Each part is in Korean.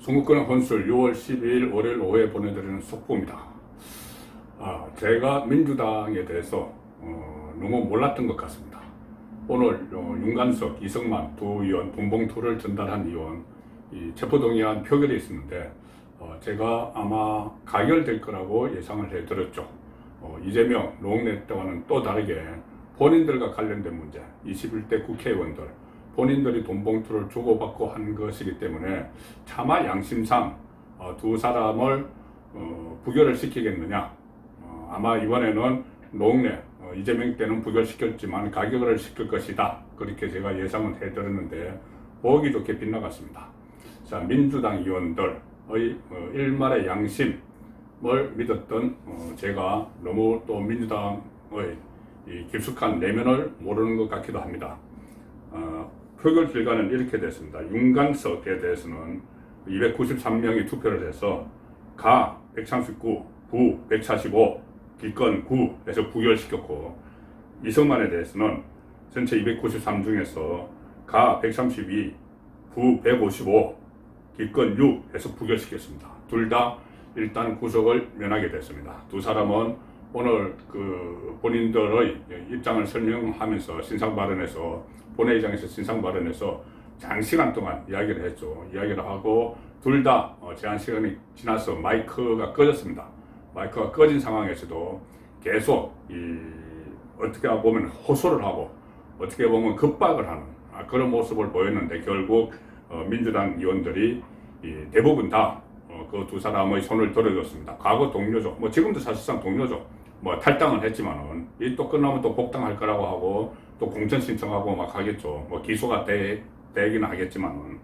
중국권의 혼술 6월 12일 월요일 오후에 보내드리는 속보입니다. 제가 민주당에 대해서 너무 몰랐던 것 같습니다. 오늘 윤관석, 이성만 두 의원 돈봉투를 전달한 의원 체포동의안 표결이 있었는데 제가 아마 가결될 거라고 예상을 해드렸죠. 이재명, 노웅래 때와는 또 다르게 본인들과 관련된 문제, 21대 국회의원들 본인들이 돈봉투를 주고받고 한 것이기 때문에 차마 양심상 두 사람을 부결을 시키겠느냐. 아마 이번에는 노웅래, 이재명 때는 부결시켰지만 가결을 시킬 것이다. 그렇게 제가 예상을 해드렸는데 보기 좋게 빗나갔습니다. 자, 민주당 의원들의 일말의 양심을 믿었던 제가 너무 또 민주당의 이 깊숙한 내면을 모르는 것 같기도 합니다. 표결 결과는 이렇게 됐습니다. 윤관석에 대해서는 293명이 투표를 해서 가 139, 부 145, 기권 9에서 부결시켰고, 이성만에 대해서는 전체 293 중에서 가 132, 부 155, 기권 6에서 부결시켰습니다. 둘 다 일단 구속을 면하게 됐습니다. 두 사람은 오늘 본인들의 입장을 설명하면서 신상 발언에서 본회의장에서 신상 발언에서 장시간 동안 이야기를 했죠. 이야기를 하고 둘 다 제한 시간이 지나서 마이크가 꺼졌습니다. 마이크가 꺼진 상황에서도 계속 어떻게 보면 호소를 하고 어떻게 보면 급박을 하는 그런 모습을 보였는데 결국 민주당 의원들이 대부분 다 그 두 사람의 손을 들어줬습니다. 과거 동료죠. 지금도 사실상 동료죠. 탈당을 했지만은 이 또 끝나면 또 복당할 거라고 하고 또 공천 신청하고 막 하겠죠. 기소가 되기는 하겠지만은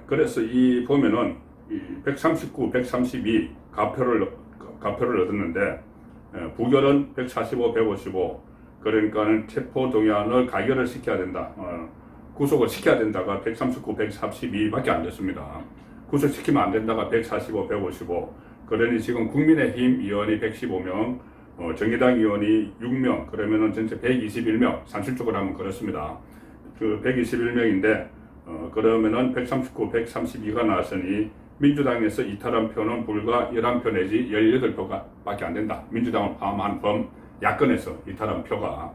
그래서 보면은 139, 132 가표를 얻었는데 부결은 145, 155 그러니까는 체포 동의안을 가결을 시켜야 된다. 구속을 시켜야 된다가 139, 132밖에 안 됐습니다. 구속시키면 안 된다가 145, 155. 그러니 지금 국민의힘 의원이 115명, 정의당 의원이 6명, 그러면은 전체 121명, 산술적으로 하면 그렇습니다. 121명인데, 그러면은 139, 132가 나왔으니, 민주당에서 이탈한 표는 불과 11표 내지 18표밖에 안 된다. 민주당을 포함한 야권에서 이탈한 표가,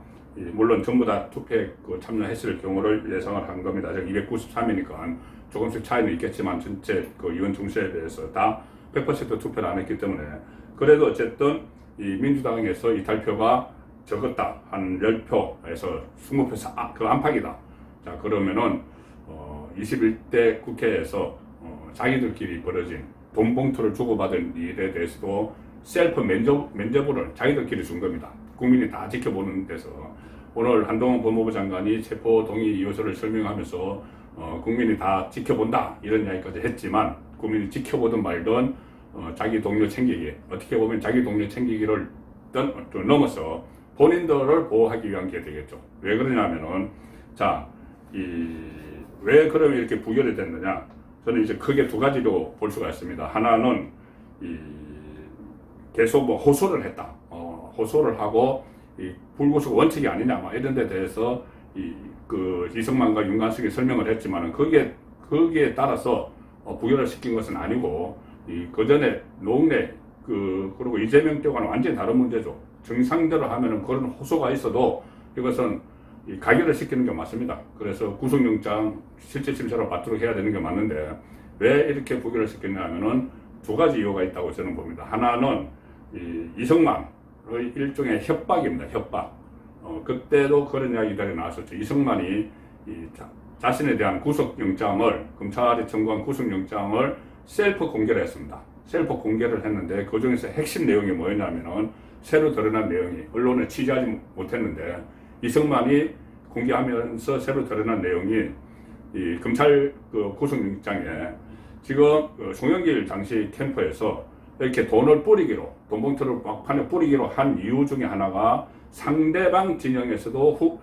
물론 전부 다 투표에 참여했을 경우를 예상을 한 겁니다. 293이니까 조금씩 차이는 있겠지만, 전체 의원 총수에 대해서 다 100% 투표를 안 했기 때문에 그래도 어쨌든 이 민주당에서 이탈표가 적었다. 한 10표에서 20표 그 안팎이다. 자, 그러면은 21대 국회에서 자기들끼리 벌어진 돈 봉투를 주고받은 일에 대해서도 셀프 면죄부를 자기들끼리 준 겁니다. 국민이 다 지켜보는 데서 오늘 한동훈 법무부 장관이 체포 동의 요소를 설명하면서 국민이 다 지켜본다 이런 이야기까지 했지만 국민이 지켜보든 말든 자기 동료 챙기기, 어떻게 보면 자기 동료 챙기기를 넘어서 본인들을 보호하기 위한 게 되겠죠. 왜 그러냐면은, 자, 왜 그러면 이렇게 부결이 됐느냐? 저는 이제 크게 두 가지로 볼 수가 있습니다. 하나는, 계속 호소를 했다. 호소를 하고, 불구속 원칙이 아니냐, 이런 데 대해서, 이성만과 윤관석이 설명을 했지만은, 거기에 따라서, 부결을 시킨 것은 아니고, 그 전에 노웅래, 그리고 이재명 때와는 완전히 다른 문제죠. 정상대로 하면은 그런 호소가 있어도 이것은 가결을 시키는 게 맞습니다. 그래서 구속영장 실제 심사를 받도록 해야 되는 게 맞는데 왜 이렇게 부결을 시켰냐 하면은 두 가지 이유가 있다고 저는 봅니다. 하나는 이성만의 일종의 협박입니다. 협박. 그때도 그런 이야기들이 나왔었죠. 이성만이 자신에 대한 구속영장을, 검찰이 청구한 구속영장을 셀프 공개를 했습니다. 셀프 공개를 했는데 그 중에서 핵심 내용이 뭐였냐면은 새로 드러난 내용이 언론에 취재하지 못했는데 이성만이 공개하면서 새로 드러난 내용이 검찰 구속영장에 지금 송영길 당시 캠프에서 이렇게 돈을 뿌리기로, 돈봉투를 막판에 뿌리기로 한 이유 중에 하나가 상대방 진영에서도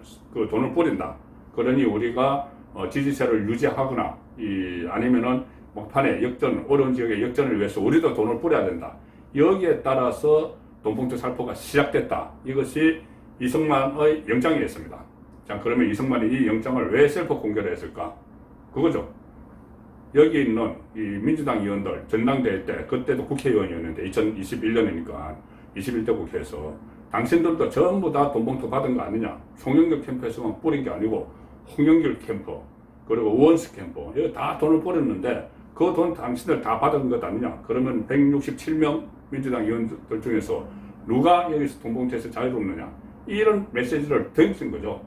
돈을 뿌린다. 그러니 우리가 지지세를 유지하거나 아니면은 막판에 어려운 지역의 역전을 위해서 우리도 돈을 뿌려야 된다. 여기에 따라서 돈봉투 살포가 시작됐다. 이것이 이성만의 영장이었습니다. 자, 그러면 이성만이 이 영장을 왜 셀프 공개를 했을까? 그거죠. 여기 있는 이 민주당 의원들 전당대회 때 그때도 국회의원이었는데 2021년이니까 21대 국회에서 당신들도 전부 다 돈봉투 받은 거 아니냐. 송영길 캠프에서만 뿌린 게 아니고 홍영길 캠프 그리고 우원수 캠프 여기 다 돈을 뿌렸는데 그 돈 당신들 다 받은 것 아니냐. 그러면 167명 민주당 의원들 중에서 누가 여기서 돈봉투에서 자유롭느냐. 이런 메시지를 던진 거죠.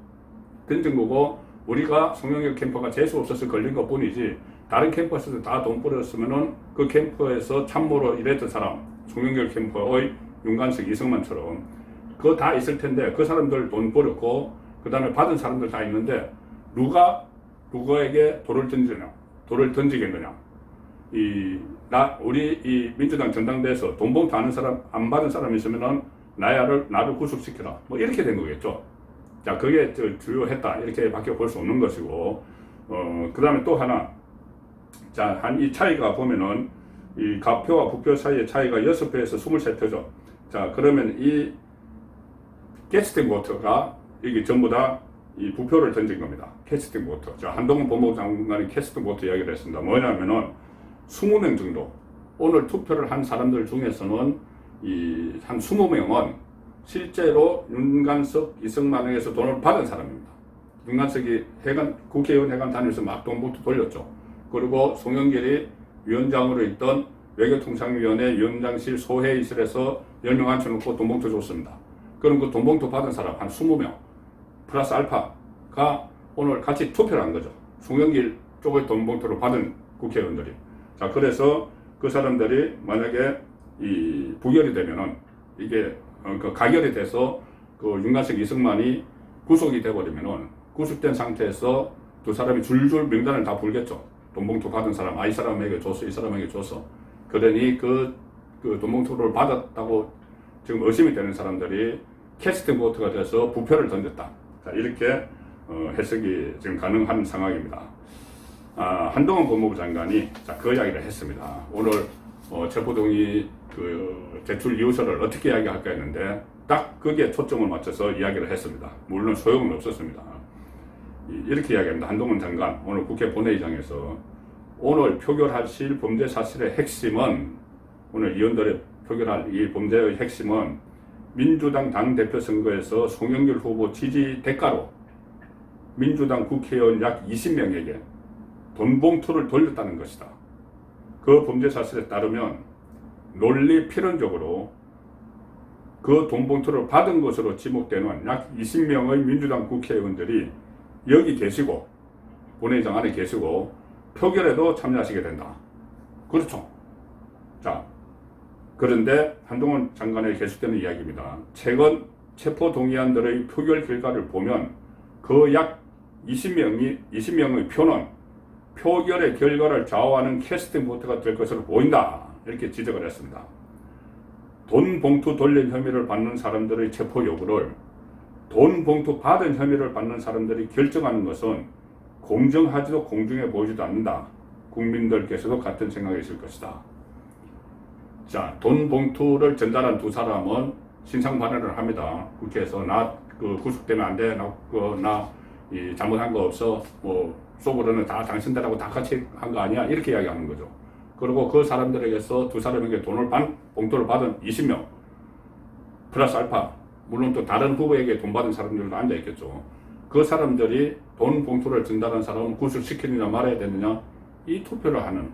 던진 거고 우리가 송영길 캠프가 재수 없어서 걸린 것 뿐이지 다른 캠프에서도 다 돈 뿌렸으면은 그 캠프에서 참모로 일했던 사람 송영길 캠프의 윤관석 이승만처럼 그거 다 있을 텐데 그 사람들 돈 뿌렸고 그 다음에 받은 사람들 다 있는데 누가 누구에게 돌을 던지겠느냐. 우리 이 민주당 전당대회에서 돈봉투 아는 사람 안 받은 사람이 있으면은 나를 구속시켜라 뭐 이렇게 된 거겠죠. 자, 그게 주요했다 이렇게 밖에 볼 수 없는 것이고 그 다음에 또 하나 자, 한 이 차이가 보면은 이 가표와 부표 사이의 차이가 6표에서 23표죠. 자, 그러면 이 캐스팅 보트가 이게 전부 다 이 부표를 던진 겁니다. 캐스팅 보트. 자, 한동훈 법무부 장관이 캐스팅 보트 이야기를 했습니다. 뭐냐면은 20명 정도 오늘 투표를 한 사람들 중에서는 한 20명은 실제로 윤관석, 이승만에게서 돈을 받은 사람입니다. 윤관석이 국회의원 회관 다니면서 막 돈봉투 돌렸죠. 그리고 송영길이 위원장으로 있던 외교통상위원회 위원장실 소회의실에서 10명 앉혀놓고 돈봉투 줬습니다. 그럼 그 돈봉투 받은 사람 한 20명 플러스 알파가 오늘 같이 투표를 한 거죠. 송영길 쪽의 돈봉투를 받은 국회의원들이. 자, 그래서 그 사람들이 만약에 이 부결이 되면은 이게 그 가결이 돼서 그 윤관석 이승만이 구속이 돼버리면은 구속된 상태에서 두 사람이 줄줄 명단을 다 불겠죠. 돈봉투 받은 사람, 이 사람에게 줬어, 이 사람에게 줬어. 그러니 그 돈봉투를 받았다고 지금 의심이 되는 사람들이 캐스팅 보트가 돼서 부표를 던졌다. 자, 이렇게 해석이 지금 가능한 상황입니다. 한동훈 법무부 장관이 그 이야기를 했습니다. 오늘 체포동의 제출 이유서를 어떻게 이야기할까 했는데 딱 거기에 초점을 맞춰서 이야기를 했습니다. 물론 소용은 없었습니다. 이렇게 이야기합니다. 한동훈 장관 오늘 국회 본회의장에서 오늘 표결하실 범죄 사실의 핵심은 오늘 의원들의 표결할 이 범죄의 핵심은 민주당 당대표 선거에서 송영길 후보 지지 대가로 민주당 국회의원 약 20명에게 돈봉투를 돌렸다는 것이다. 그 범죄 사실에 따르면 논리 필연적으로 그 돈봉투를 받은 것으로 지목되는 약 20명의 민주당 국회의원들이 여기 계시고 본회의장 안에 계시고 표결에도 참여하시게 된다. 그렇죠. 자, 그런데 한동훈 장관의 계속되는 이야기입니다. 최근 체포동의안들의 표결 결과를 보면 그 약 20명의 표는 표결의 결과를 좌우하는 캐스팅 보트가 될 것으로 보인다. 이렇게 지적을 했습니다. 돈 봉투 돌린 혐의를 받는 사람들의 체포 여부를 돈 봉투 받은 혐의를 받는 사람들이 결정하는 것은 공정하지도 공정해 보이지도 않는다. 국민들께서도 같은 생각이 있을 것이다. 자, 돈 봉투를 전달한 두 사람은 신상 발언을 합니다. 국회에서 구속되면 안 돼. 잘못한 거 없어. 속으로는 다 당신들하고 다 같이 한 거 아니야. 이렇게 이야기하는 거죠. 그리고 그 사람들에게서 두 사람에게 봉투를 받은 20명 플러스 알파 물론 또 다른 후보에게 돈 받은 사람들도 앉아있겠죠. 그 사람들이 돈 봉투를 전달한 사람은 구속시키느냐 말아야 되느냐 이 투표를 하는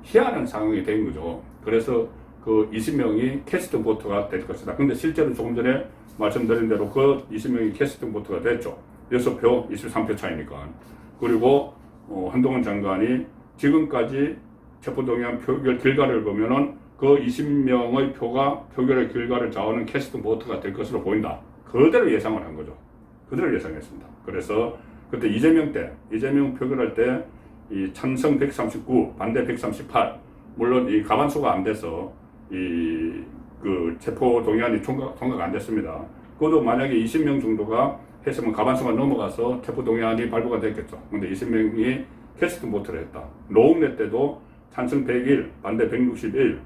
희한한 상황이 된 거죠. 그래서 그 20명이 캐스팅 보트가 될 것이다. 근데 실제로 조금 전에 말씀드린 대로 그 20명이 캐스팅 보트가 됐죠. 6표 23표 차이니까. 그리고 한동훈 장관이 지금까지 체포동의안 표결 결과를 보면은 그 20명의 표가 표결의 결과를 좌우하는 캐스팅 보트가 될 것으로 보인다. 그대로 예상을 한 거죠. 그대로 예상했습니다. 그래서 그때 이재명 표결할 때 이 찬성 139, 반대 138, 물론 이 과반수가 안 돼서 그 체포동의안이 통과가 안 됐습니다. 그것도 만약에 20명 정도가 했으면 과반수가 넘어가서 체포동의안이 발부가 됐겠죠. 근데 20명이 캐스팅 보트를 했다. 노웅래 때도 찬성 101, 반대 161.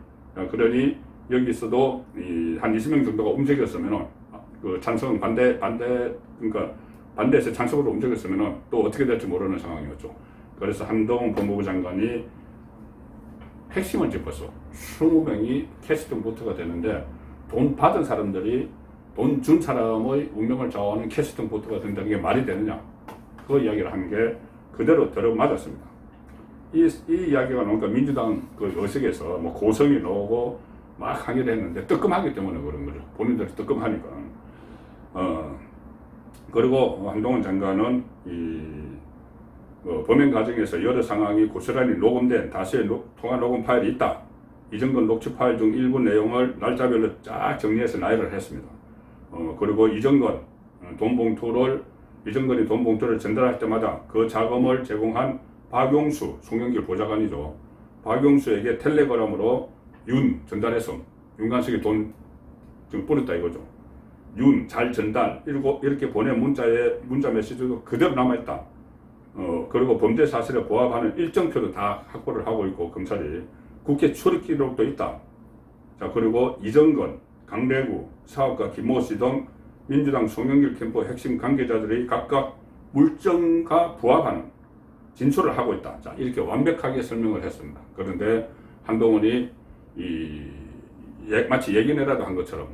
그러니 여기서도 한 20명 정도가 움직였으면은 그 찬성 그러니까 반대에서 찬성으로 움직였으면은 또 어떻게 될지 모르는 상황이었죠. 그래서 한동훈 법무부 장관이 핵심을 짚어서 20명이 캐스팅 보트가 되는데 돈 받은 사람들이 돈 준 사람의 운명을 좌우하는 캐스팅 보트가 된다는 게 말이 되느냐, 그 이야기를 한 게 그대로 들어맞았습니다. 이 이야기가 나오니까 민주당 그 의석에서 뭐 고성이 나오고 막 항의를 했는데 뜨끔하기 때문에 그런 거죠. 본인들이 뜨끔하니까. 그리고 한동훈 장관은 범행 과정에서 여러 상황이 고스란히 녹음된 다수의 통화 녹음 파일이 있다. 이정근 녹취 파일 중 일부 내용을 날짜별로 쫙 정리해서 나열을 했습니다. 그리고 이정근이 돈 봉투를 전달할 때마다 그 자금을 제공한 박용수, 송영길 보좌관이죠. 박용수에게 텔레그램으로 윤 전달해서 윤관석이 돈 지금 뿌렸다 이거죠. 윤 잘 전달 이렇게 보낸 문자 메시지도 그대로 남아있다. 그리고 범죄 사실에 부합하는 일정표도 다 확보를 하고 있고 검찰이 국회 출입 기록도 있다. 자, 그리고 이정근, 강대구, 사업가 김모 씨 등 민주당 송영길 캠프 핵심 관계자들이 각각 물증과 부합하는 진술을 하고 있다. 자, 이렇게 완벽하게 설명을 했습니다. 그런데 한동훈이 마치 예견이라도 한 것처럼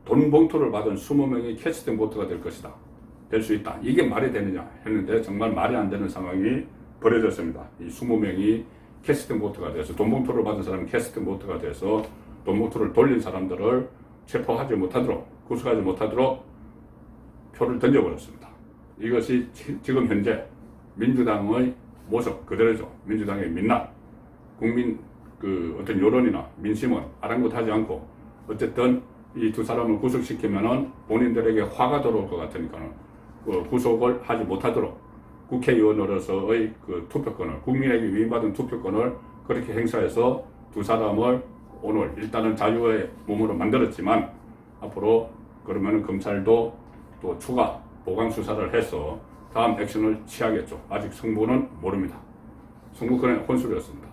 돈 봉투를 받은 20명이 캐스팅 보트가 될 것이다. 될 수 있다. 이게 말이 되느냐 했는데 정말 말이 안 되는 상황이 벌어졌습니다. 이 20명이 캐스팅 보트가 돼서 돈 봉투를 받은 사람이 캐스팅 보트가 돼서 돈 봉투를 돌린 사람들을 체포하지 못하도록, 구속하지 못하도록 표를 던져버렸습니다. 이것이 지금 현재 민주당의 모습 그대로죠. 민주당의 민낯, 국민 어떤 여론이나 민심은 아랑곳하지 않고 어쨌든 이 두 사람을 구속시키면은 본인들에게 화가 들어올 것 같으니까는 구속을 하지 못하도록 국회의원으로서의 그 투표권을, 국민에게 위임받은 투표권을 그렇게 행사해서 두 사람을 오늘 일단은 자유의 몸으로 만들었지만 앞으로 그러면은 검찰도 또 추가 보강 수사를 해서 다음 액션을 취하겠죠. 아직 승부는 모릅니다. 승부권의 혼술이었습니다.